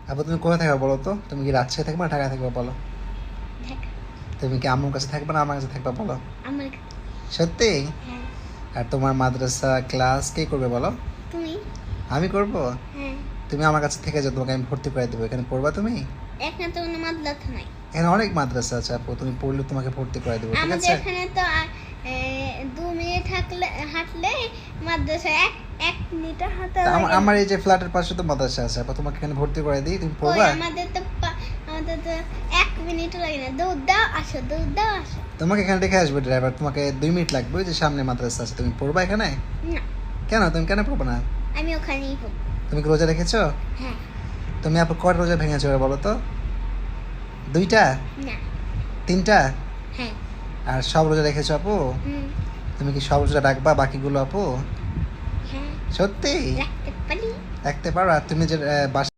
আপু তুমি কোথায় থাকবে বলো তো? তুমি কি রাজশাহী থাকবে না ঢাকায় থাকবে বলো? ঢাকা। তুমি কি আম্মুর কাছে থাকবে না আমার কাছে থাকবে বলো? আমার। সত্যি? হ্যাঁ। আর তোমার মাদ্রাসা ক্লাস কে করবে বলো? তুমি। আমি করব? হ্যাঁ। তুমি আমার কাছে থেকে যাও, তোমাকে আমি ভর্তি করে দেবো। এখানে পড়বা তুমি? এখানে তো কোনো মাদ্রাসা নাই। এখানে অনেক মাদ্রাসা আছে আপু, তুমি পড়লে তোমাকে ভর্তি করে দেবো, ঠিক আমাদের আছে? এখানে তো 2 মিনিট হাঁটলে মাদ্রাসা, 1 মিটার হাঁটা তা লাগে। আমার এই যে ফ্ল্যাটের পাশে তো মাদ্রাসা আছে আপু, তোমাকে এখানে ভর্তি করে দিই, তুমি ওই পড়বা? আমাদের তো 1 মিনিট লাগে না, দৌড় দাও আসো, দৌড় দাও আসো। তোমাকে এখানে রেখে আসবে ড্রাইভার, তোমাকে 2 মিনিট লাগবে, ওই যে সামনে মাদ্রাসা আছে, তুমি পড়বা এখানে? না, কেন তুমি কেন পড়বে না? আমি ওখানেই পড়বো। তুমি কি রোজা রেখেছো? হ্যাঁ। তুমি আপু কয়টা রোজা ভেঙেছো এবার বলো তো? 2টা? না। 3টা? হ্যাঁ। আর সব রোজা রেখেছো আপু? হুম। তুমি কি সব রোজা রাখবা বাকিগুলো আপু? হ্যাঁ, সত্যি? রাখতে পারি। রাখতে পারো? আর তুমি যে বাসা